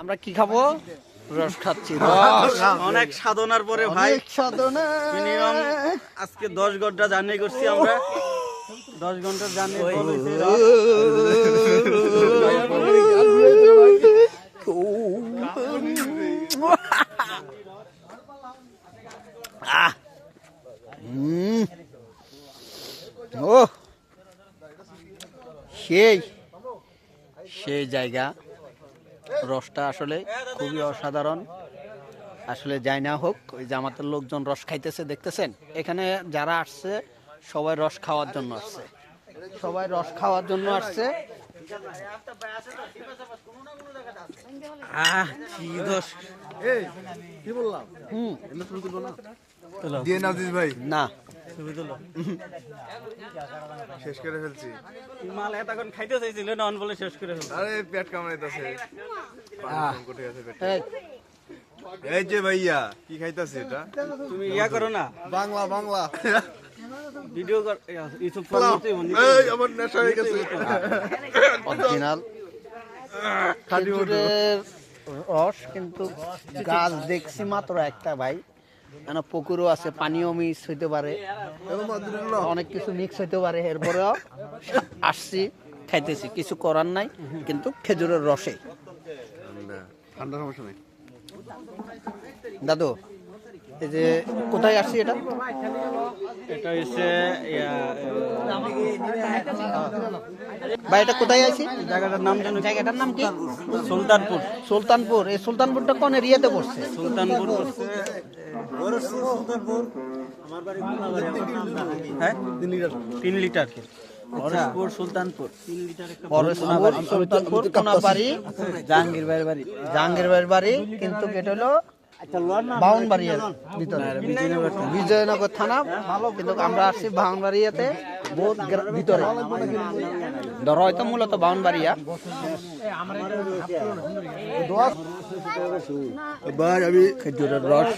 আমরা কি খাবো? রস খাচ্ছি। রস অনেক সাধনার পরে ভাই, সাধনা। মিনিমাম আজকে 10 ঘন্টা জার্নি করছি আমরা। 10 ঘন্টার জার্নি ও সেই সেই জায়গা। রসটা আসলে খুবই অসাধারণ। আসলে যাই না হোক, ওই যে আমাদের লোকজন রস খাইতেছে দেখতেছেন। এখানে যারা আসছে সবাই রস খাওয়ার জন্য আসছে, সবাই রস খাওয়ার জন্য আসছে। কি দোষ কি বললাম? না দিয়ে নাজিস ভাই না, শেষ করে ফেলছি। মাল এতক্ষণ খাইতে চাইছিল না, অন বলে শেষ করে ফেলছে। আরে পেট কামড়াইতাছে। কোটে আছে পেট। এই, এই যে ভাইয়া কি খাইতাছে এটা? তুমি ইয়া করো না, বাংলা বাংলা। ভিডিও কর, ইউটিউব এই আমার নেশা হয়ে গেছে। অরিজিনাল খেজুরের রস, কিন্তু গাছ দেখছি মাত্র একটা ভাই। কেন পুকুরও আছে, পানিও মিক্স হইতে পারে, অনেক কিছু মিক্স হইতে পারে। এরপরেও আসছি, খাইতেছি, কিছু করার নাই। কিন্তু খেজুরের রসে ঠান্ডা সমস্যা নেই। দাদু, এই যে কোথায় আসছি এটা? এটা হচ্ছে ভাই এটা কোথায় আছি? জায়গাটার নাম জানো? জায়গাটার নাম কি? সুলতানপুর। সুলতানপুর। এই সুলতানপুরটা কোন এরিয়াতে পড়ছে? সুলতানপুর হচ্ছে হ্যাঁ 3 লিটার পরশপুর সুলতানপুর 3 লিটার একটা পরশপুর সুলতানপুর কোনাবাড়ি জাহাঙ্গীর ভাইয়ের বাড়ি। জাহাঙ্গীর ভাইয়ের বাড়ি, কিন্তু এটা হলো বাউনবাড়িয়ার ভিতরে, বিজয়নগর থানা। কিন্তু আমরা আসছি বাউনবাড়িয়াতে, বহুত ভিতরে। ধরো হয়তো মূলত বাউনবাড়িয়া। ভাই আমি খেজুরের রস।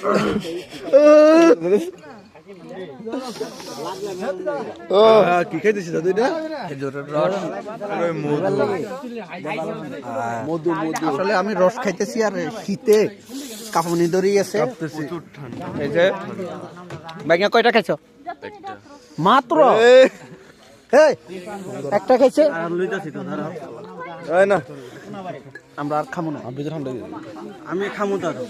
কি খাইতেছি দাদু এটা? খেজুরের রস, মধু মধু। আসলে আমি রস খাইতেছি আর শীতে কাঁপুনি ধরিয়েছে। প্রচুর ঠান্ডা। এই যে বাইঙ্গা কয়টা খাইছো? মাত্র এই একটা খাইছে। আর লইতাছি তো ধরো, এই না আমরা আর খাবো না। আমি খামু তো আরো।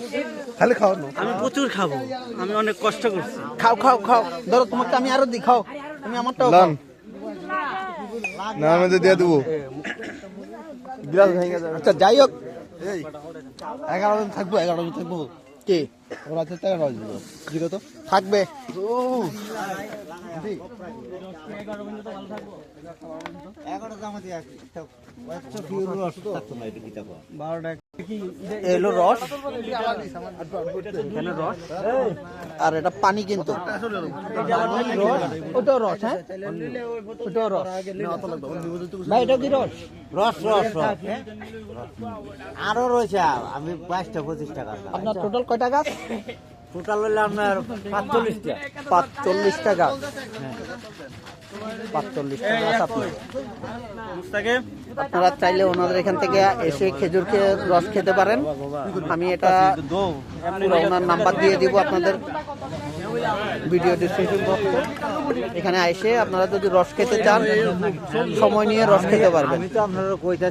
খালি খাও না। আমি প্রচুর খাবো, আমি অনেক কষ্ট করছি। খাও খাও খাও, ধরো তোমাকে আমি আরো দিই, খাও। তুমি আমারটাও খাও। না আমি তো দিয়ে দেবো। গ্লাস ভেঙে যাবে। আচ্ছা যাই হোক, 11 দিন থাকবো, 11 দিন থাকবো। কি ওরা তো টাকা রাখবে জিরো তো থাকবে? এলো রস, এখানে রস, আর এটা পানি। কিন্তু ওটাও রস, হ্যাঁ ওটাও রস। ভাই এটা কি রস? রস রস রস আরো রয়েছে। আমি 22-25 টাকা। আপনার টোটাল কয়টা গাছ? টোটাল হইলে আপনার 45 টাকা। 45 টাকা। 45 টাকা গাছ আপনার। মুস্তাকে আপনারা চাইলে ওনাদের এখান থেকে এসে খেজুর রস খেতে পারেন। আমি এটা পুরো ওনার নাম্বার দিয়ে দিব আপনাদের ভিডিও ডিসক্রিপশন বক্সে। এখানে এসে আপনারা যদি রস খেতে চান, সময় নিয়ে রস খেতে পারবেন। আমি তো আপনারা কইতা